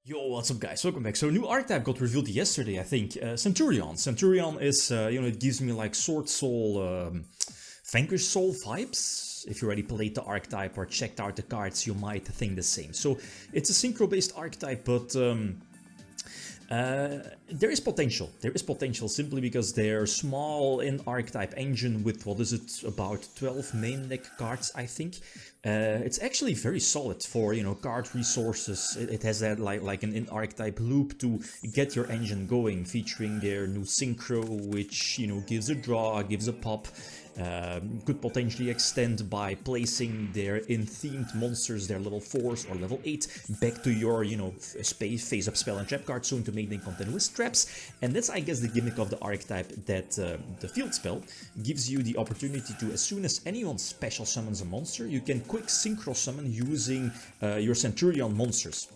Yo, what's up guys, welcome back. So a new archetype got revealed yesterday, I think, Centurion. Centurion is, it gives me like Sword Soul, Vanquish Soul vibes. If you already played the archetype or checked out the cards, you might think the same. So it's a synchro-based archetype, but there is potential. There is potential simply because they're small in archetype engine with, what is it, about 12 main deck cards, I think. It's actually very solid for, card resources. It has that like an in-archetype loop to get your engine going, featuring their new synchro, which, gives a draw, gives a pop. Could potentially extend by placing their in-themed monsters, their level 4s or level 8, back to your, space face-up spell and trap card zone to make them continuous traps. And that's, I guess, the gimmick of the archetype, that the field spell gives you the opportunity to, as soon as anyone special summons a monster, you can quick synchro summon using your Centurion monsters.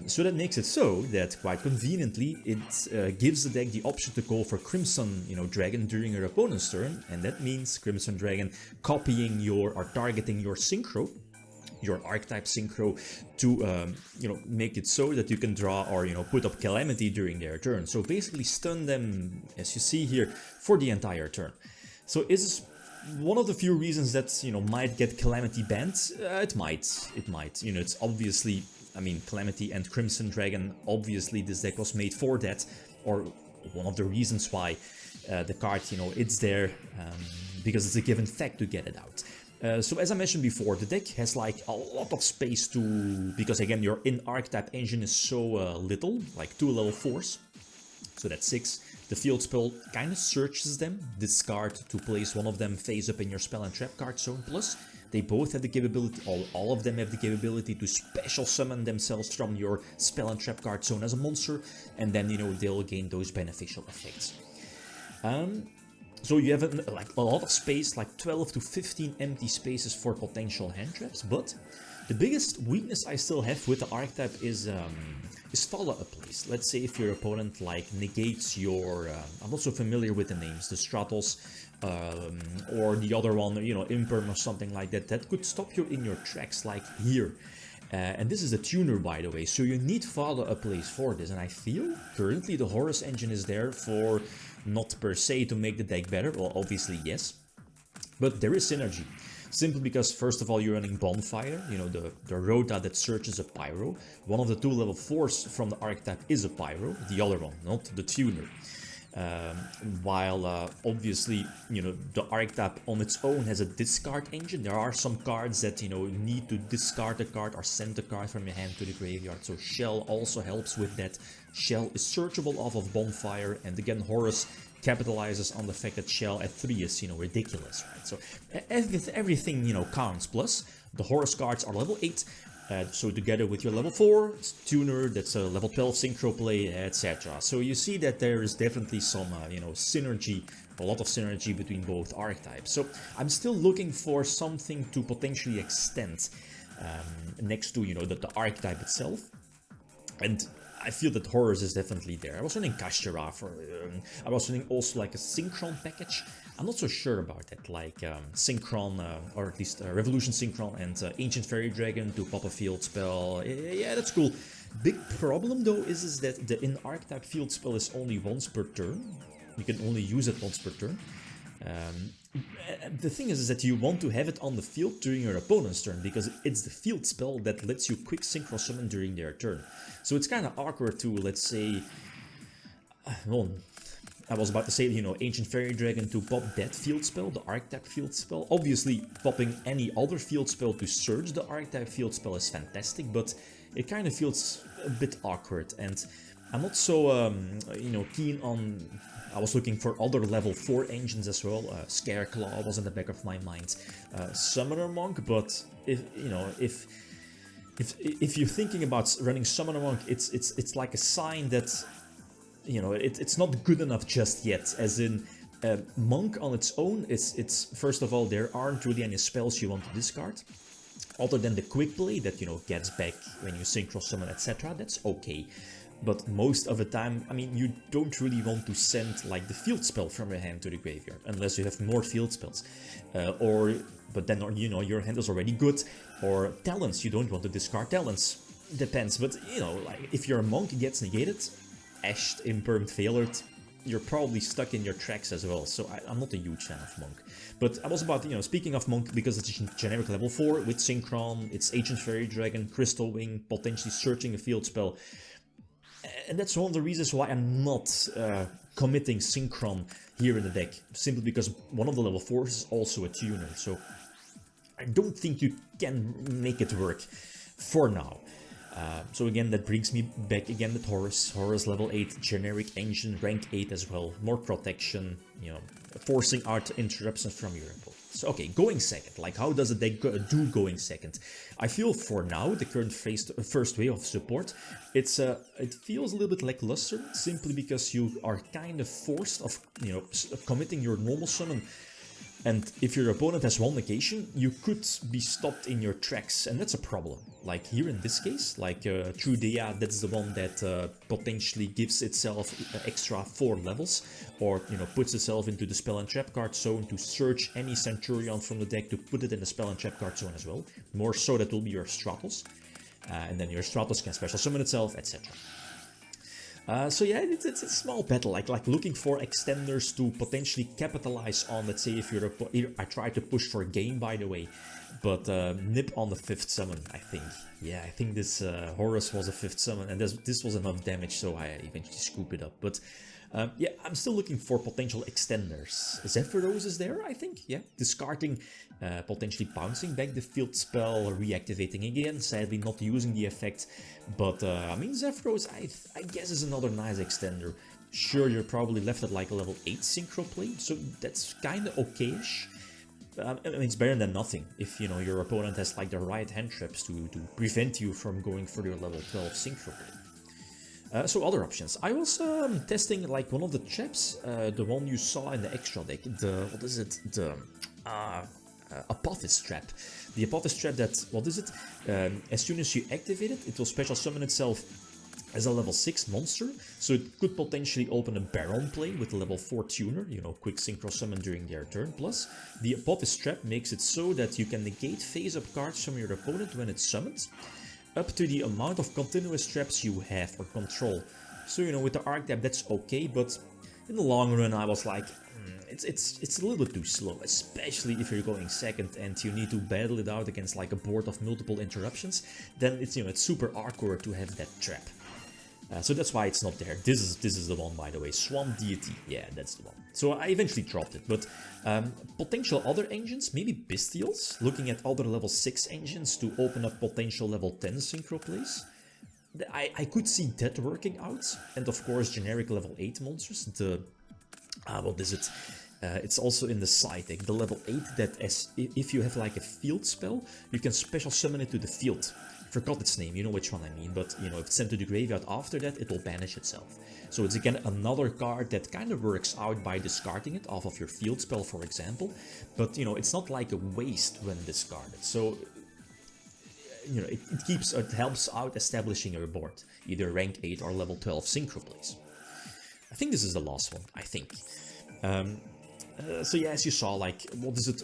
So that makes it so that, quite conveniently, it gives the deck the option to go for Crimson, Dragon during your opponent's turn, and that means Crimson Dragon copying or targeting your synchro, your archetype synchro, to make it so that you can draw or put up Calamity during their turn. So basically stun them, as you see here, for the entire turn. So is one of the few reasons that might get Calamity banned. It might. It's obviously, Calamity and Crimson Dragon, obviously this deck was made for that, or one of the reasons why the card, it's there, because it's a given fact to get it out. So as I mentioned before, the deck has like a lot of space to, because again your in-archetype engine is so little, like 2 level 4s, so that's 6. The field spell kind of searches them, discard to place one of them face up in your spell and trap card zone, plus they both have the capability, all of them have the capability to special summon themselves from your spell and trap card zone as a monster, and then, they'll gain those beneficial effects. So you have a lot of space, like 12 to 15 empty spaces for potential hand traps, but the biggest weakness I still have with the archetype is follow a place. Let's say if your opponent negates your, I'm not so familiar with the names, the Stratos, or the other one, Imperm or something like that, that could stop you in your tracks, like here. And this is a tuner, by the way, so you need follow a place for this, and I feel currently the Horus engine is there for, not per se to make the deck better, well obviously yes, but there is synergy. Simply because, first of all, you're running Bonfire, the Rota that searches a Pyro. One of the 2 level 4s from the archetype is a Pyro, the other one, not the tuner. While obviously, the archetype on its own has a discard engine. There are some cards that, need to discard a card or send a card from your hand to the graveyard. So Shell also helps with that. Shell is searchable off of Bonfire, and again, Horus capitalizes on the fact that Shell at 3 is, ridiculous, right? So everything, counts. Plus, the Horus cards are level 8, so together with your level 4 tuner, that's a level 12 synchro play, etc. So you see that there is definitely some, synergy, a lot of synergy between both archetypes. So I'm still looking for something to potentially extend next to, the archetype itself. And I feel that Horus is definitely there. I was running Kashtira for, I was running also like a Synchron package. I'm not so sure about that, like Synchron, or at least Revolution Synchron and Ancient Fairy Dragon to pop a field spell. Yeah, that's cool. Big problem though is that the in-archetype field spell is only once per turn. You can only use it once per turn. The thing is that you want to have it on the field during your opponent's turn, because it's the field spell that lets you quick synchro summon during their turn. So it's kind of awkward to, let's say, well, I was about to say, Ancient Fairy Dragon to pop that field spell, the archetype field spell. Obviously, popping any other field spell to search the archetype field spell is fantastic, but it kind of feels a bit awkward, and I'm not so, keen on. I was looking for other level 4 engines as well. Scareclaw was in the back of my mind. Summoner Monk, but if you're thinking about running Summoner Monk, it's like a sign that it's not good enough just yet. As in, Monk on its own, it's first of all, there aren't really any spells you want to discard, other than the quick play that gets back when you synchro summon, etc. That's okay. But most of the time, you don't really want to send like the field spell from your hand to the graveyard, unless you have more field spells. But then, your hand is already good. Or talents, you don't want to discard talents. depends, but you know, like if your monk gets negated, ashed, impermed, failored, you're probably stuck in your tracks as well. So I'm not a huge fan of monk. But I was about, you know, speaking of monk, because it's generic level 4 with synchron, it's ancient fairy dragon, crystal wing, potentially searching a field spell. And that's one of the reasons why I'm not committing synchron here in the deck, simply because one of the level 4s is also a tuner. So I don't think you can make it work for now. So again, that brings me back again with Horus. Horus level 8, generic engine, rank 8 as well. More protection, you know, forcing out interruptions from your opponent. So okay, going second. Like, how does a deck do going second? I feel for now, the current first wave of support, it feels a little bit lackluster, simply because you are kind of forced of, you know, committing your normal summon. And if your opponent has one negation, you could be stopped in your tracks, and that's a problem. Like here in this case, like True Dea, that's the one that potentially gives itself extra 4 levels, or, you know, puts itself into the spell and trap card zone to search any Centurion from the deck to put it in the spell and trap card zone as well. More so, that will be your Stratos, and then your Stratos can special summon itself, etc. So yeah, it's a small battle, like looking for extenders to potentially capitalize on. Let's say if you're I try to push for a game, by the way, but nip on the 5th summon, I think. Yeah, I think this Horus was a 5th summon, and this was enough damage, so I eventually scoop it up. But yeah, I'm still looking for potential extenders. Zephyros is there, I think. Yeah, discarding, potentially bouncing back the field spell, reactivating again, sadly not using the effect. But I mean, Zephyros, I guess, is another nice extender. Sure, you're probably left at like a level 8 synchro play, so that's kind of okay-ish. I mean, it's better than nothing if, you know, your opponent has like the right hand traps to prevent you from going for your level 12 synchro play. So other options. I was testing like one of the traps, the one you saw in the extra deck. The, what is it? The Apophis trap. The Apophis trap that, what is it? As soon as you activate it, it will special summon itself as a level 6 monster, so it could potentially open a Baron play with a level 4 tuner, you know, quick synchro summon during their turn. Plus, the Apophis trap makes it so that you can negate face-up cards from your opponent when it's summoned, up to the amount of continuous traps you have or control. So, you know, with the Archetype that's okay, but in the long run I was like, it's a little bit too slow, especially if you're going second and you need to battle it out against like a board of multiple interruptions. Then it's, you know, it's super awkward to have that trap. So that's why it's not there. This is the one, by the way. Swamp Deity. Yeah, that's the one. So I eventually dropped it. But potential other engines, maybe Bestials. Looking at other level 6 engines to open up potential level 10 synchro plays. I could see that working out. And of course, generic level 8 monsters. The what is it? It's also in the side deck. The level 8 that if you have like a field spell, you can special summon it to the field. Forgot its name, you know which one I mean, but you know, if it's sent to the graveyard after that, it will banish itself. So it's again another card that kind of works out by discarding it off of your field spell, for example, but you know, it's not like a waste when discarded. So you know, it helps out establishing your board, either rank 8 or level 12 synchro plays. I think this is the last one, I think. So yeah, as you saw, like, what is it,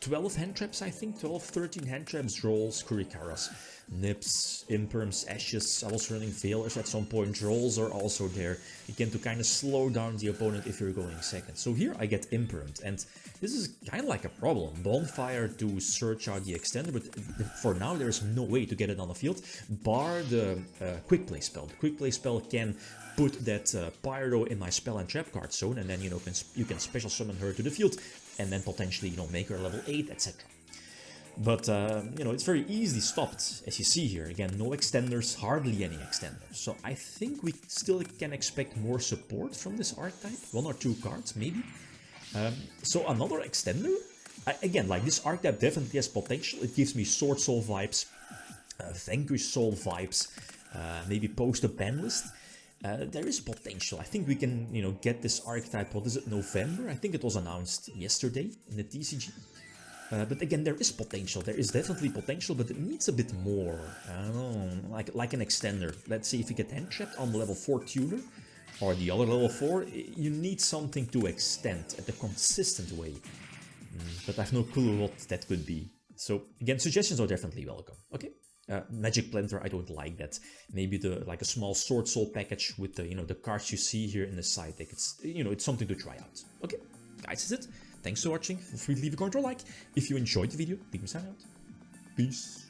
12 hand traps, I think, 12, 13 hand traps, Drolls, Kurikaras, Nips, Imperms, Ashes. I was running Failures at some point. Drolls are also there, again, to kind of slow down the opponent if you're going second. So here I get Impermed, and this is kind of like a problem. Bonfire to search out the extender, but for now there is no way to get it on the field, bar the Quick Play spell. The Quick Play spell can put that Pyro in my spell and trap card zone, and then, you know, you can special summon her to the field, and then potentially, you know, make her level 8, etc. But, you know, it's very easily stopped, as you see here. Again, no extenders, hardly any extenders. So I think we still can expect more support from this archetype. 1 or 2 cards, maybe. So another extender? Again, like, this archetype definitely has potential. It gives me Sword Soul vibes, Vanquish Soul vibes, maybe post a ban list. There is potential. I think we can, you know, get this archetype, what is it, November? I think it was announced yesterday in the TCG. But again, there is potential. There is definitely potential, but it needs a bit more. I don't know, like an extender. Let's see if you get hand trapped on the level 4 tuner, or the other level 4. You need something to extend at a consistent way. But I have no clue what that could be. So again, suggestions are definitely welcome. Okay. Magic Planter, I don't like that. Maybe like a small Sword Soul package with the the cards you see here in the side deck. It's it's something to try out. Okay, guys, that's it. Thanks for watching. Feel free to leave a comment or like. If you enjoyed the video, leave me a sign out. Peace.